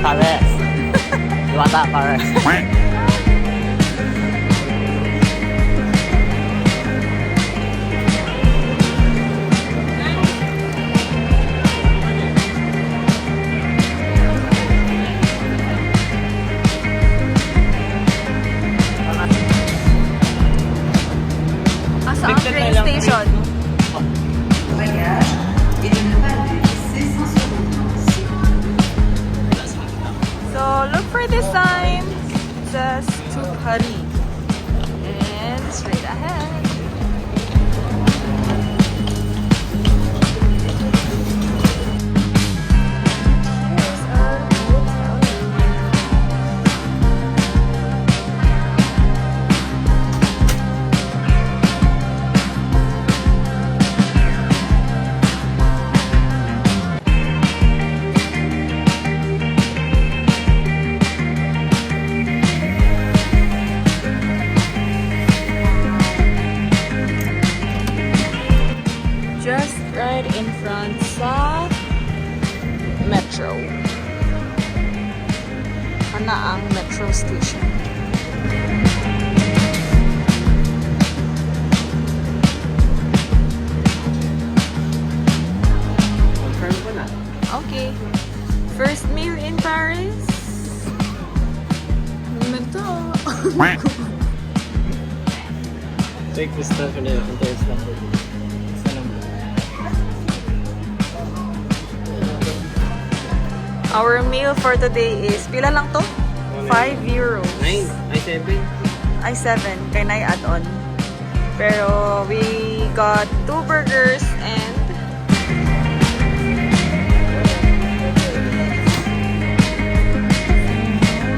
Pares. Diwata, Pares. Asa ang train station? So look for this sign. It says to hurry. And straight ahead. Here's our hotel room. Just right in front sa Metro. Ana ang Metro Station. Confirm ko na. Okay. First meal in Paris. Memento. Take this stuff and then there's number. Our meal for today is, pila lang to? 5 euros. 9, ay 7. Ay 7, kay Nay add-on. Pero we got 2 burgers and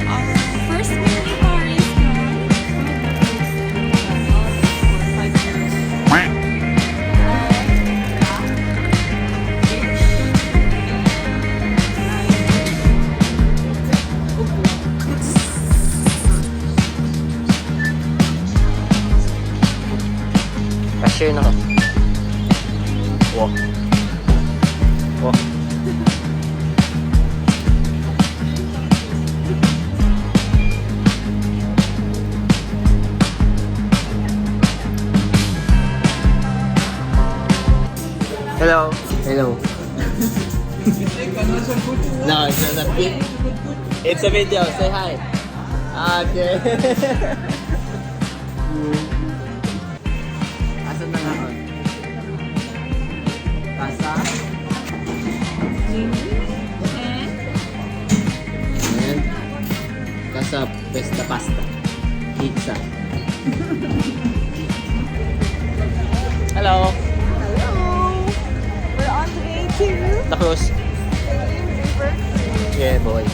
our first meal in Paris. Cashier na ka. Wow. Wow. Hello. Hello. No, it's not a pic. It's a video. Say hi. Okay. Asan na nga ako? Pasta? And Casa Pesta Pasta. Pizza. Hello. Hello! We're on the way to The cruise. River. Yeah, boy.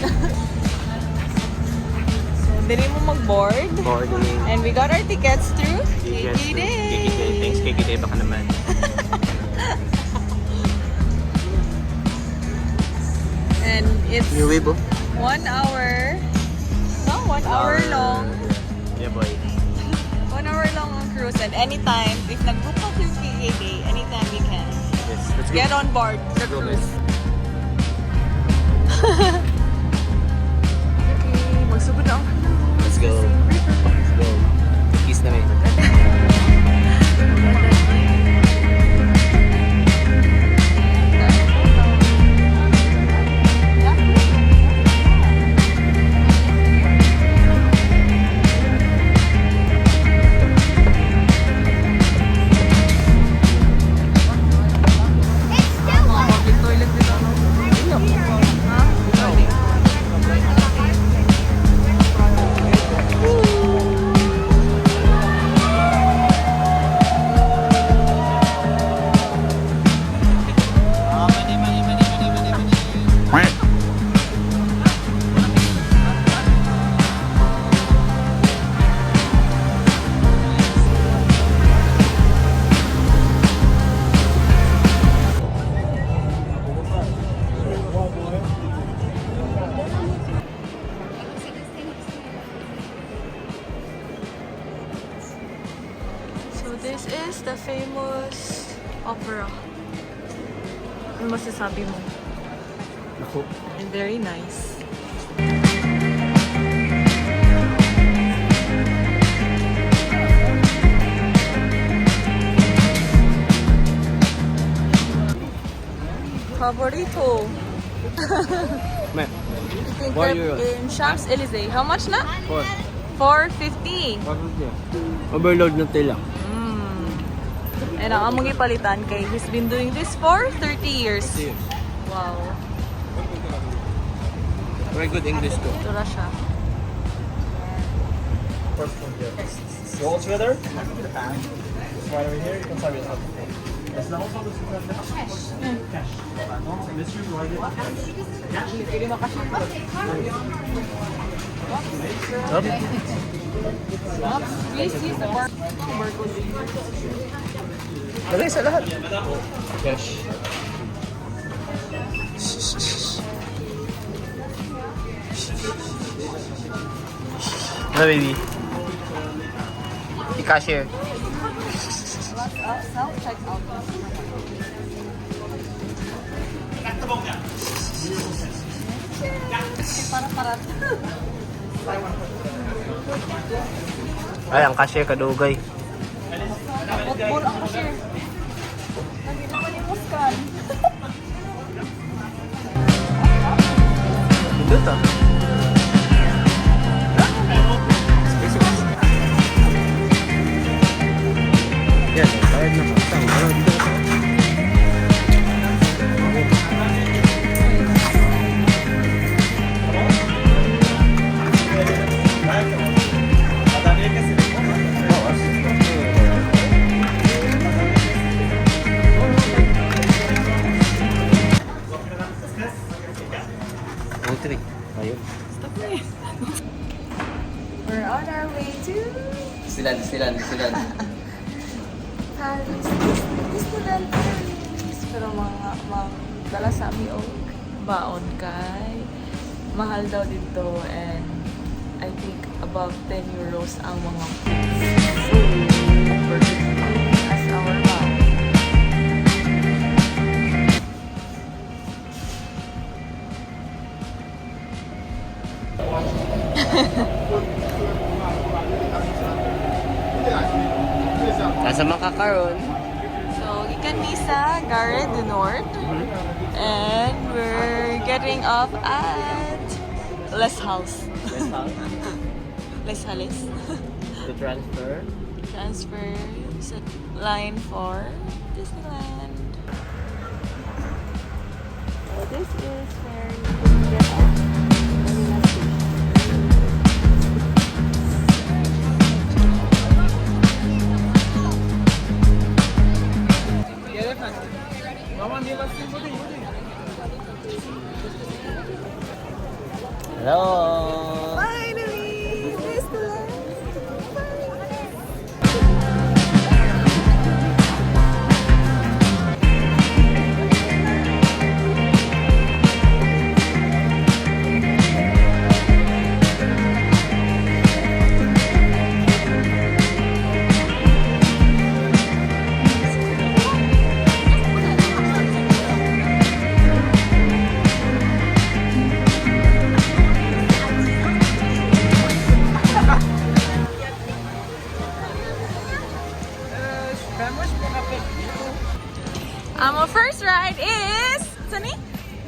So, dali mo mag-board. Boarding. And we got our tickets through Yes, KK Day. KK Day. Thanks, KK Day. Baka naman. And it's New Weibo. 1 hour. No, 1 hour long. Yeah, boy. 1 hour long ang cruise. And anytime, if nag-book ka through KK Day, anytime we can Yes, let's go. get on board the Go, cruise. guys. Okay, magsugod na ang cruise. Let's go. Let's go. Kiss na rin. This is the famous opera. Ano masasabi mo? Ako. And very nice. Favorito. Man, Eating 4 crepe euros. in Champs-Élysées. How much na? 4. 4.50. Overload na tila. And ang among ipalitan kay he's been doing this for 30 years. Wow. Very good English too. Ito na siya. First one here. You hold together. It's right over here. You can start with something. Yes, now also this is cash. Cash. This is right Please use the barcode. Lagay sa lahat. Cash. Na baby. I-cashier. Self-checkout. Para. Ay, ang cashier kadugay. Football ang cashier. Lagi na panimuskan. Pindot ah. Yan, bayad na pasang. Ano, dito ka. Oh, three. Ayun. We're on our way to Silan. Paris. Disneyland Paris. Pero mga dala sa amin o baon kay mahal daw dito and I think above 10 euros ang mga food. So, we're taking as our baon. Nasa makakaroon. So, gikan ni sa Gare du Nord. And we're getting off at Les Halles. Les Halles. To transfer. Transfer sa line for Disneyland. So, this is where you can get off. Manila Station. Hello. Finally! Disneyland! Our first ride is Sunny?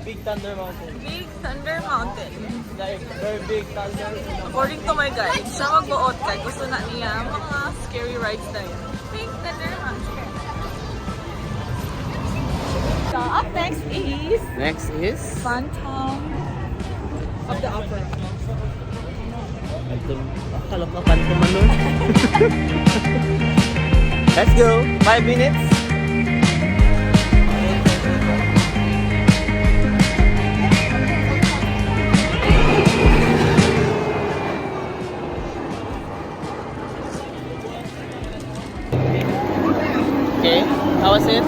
Big Thunder Mountain. Big Thunder Mountain. Like, very big thunder. According to my guide, siya magbuot kay gusto na niya mga scary rides na yun. Big Thunder Mountain. So up next is Next is... Phantom of the Opera. Akala ka panto man nun. Let's go. 5 minutes. Okay, how was it?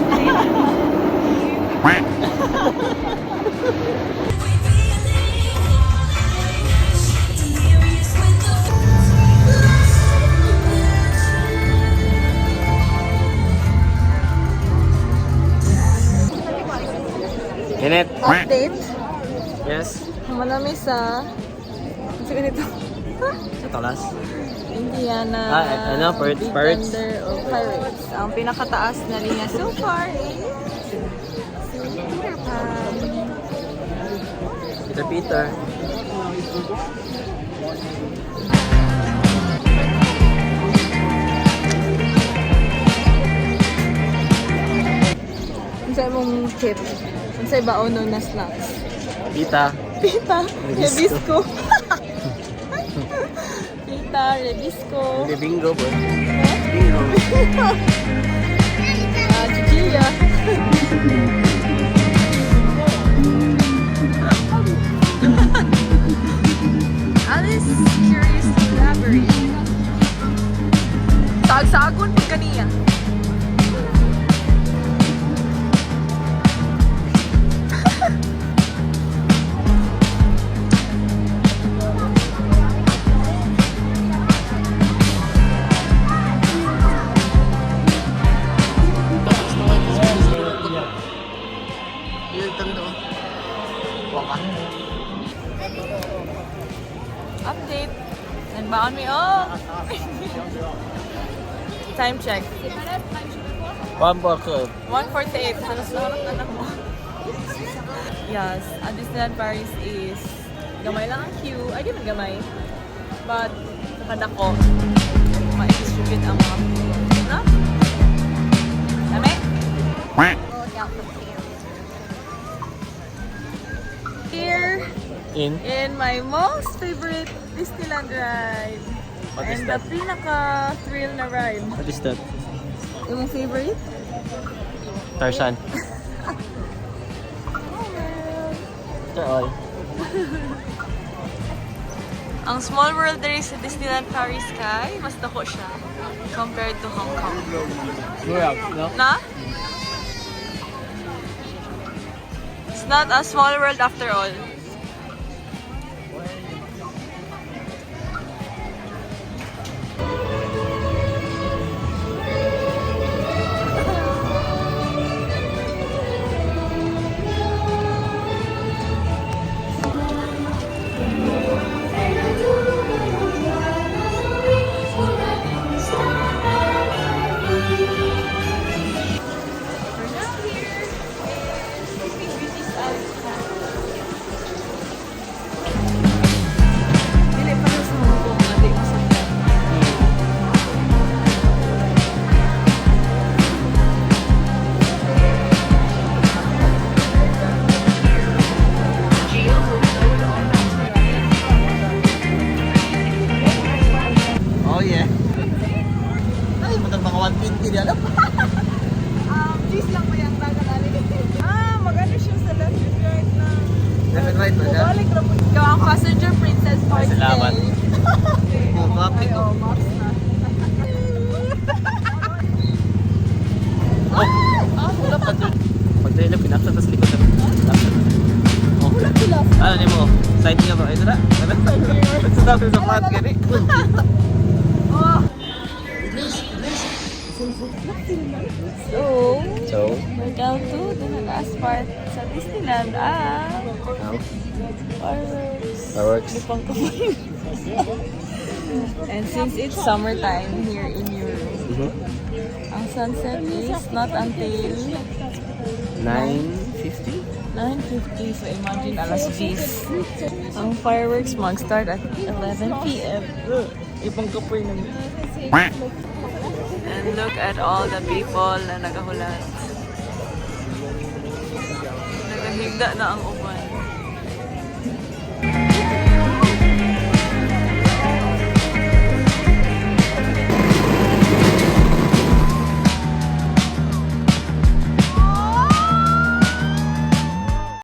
Janet. Update. Yes. Malami sa... Ano ganito? Sa talas. Indiana. Ano? Big Pirates? Thunder of Pirates. Ang pinakataas na linya so far is Peter Pan. Sir Peter. Unsay mong tip? Unsay baon nun na snacks? Pita. Pita, Rebisco. rebisco. Pita, rebisco. Hindi bingo po. Bingo. Chichilla. Alice curious to elaborate. Sag-sagon pag kaniya. Update. And baon me oh. Time check. 1:48. Halos lahat na lang mo. Yes, at Disneyland Paris is gamay lang ang queue. Ay, di man gamay. But, nakadako. Ma-distribute ang mga food. No? Dami? Here in my most favorite Disneyland ride. What is And that? the pinaka-thrill na ride. What is that? Yung favorite? Tarzan. After all. Ang Small World diri sa Disneyland Paris kay mas dako siya compared to Hong Kong. No? Na? It's not a small world after all. Dili pa rin sa Hong Kong, adi masakyan. Oh yeah. Ay, matang mga 120 na lang. Cheese lang pa yung taga mag-ano siya sa left and right na. Left and right ba siya? Balik na po. Ikaw ang passenger princess for today. Salamat. Oh, bakit Ay, ko? Max na. Oh, wala pa dun. Pag-dahil pinaksa, tapos likod na. Oh. Ano niyo mo? Side niya ba? Ito na? Stop sa flat gani. Oh. So, we're down to the last part sa Disneyland. Fireworks. Fireworks. Lipang kamay. And since it's summertime here in Europe, ang sunset is not until 9:50? 9:50. So imagine alas 10. Ang fireworks mag-start at 11 p.m. Ipang kapoy naman. And look at all the people na nagahulat. Nagahigda na ang uban.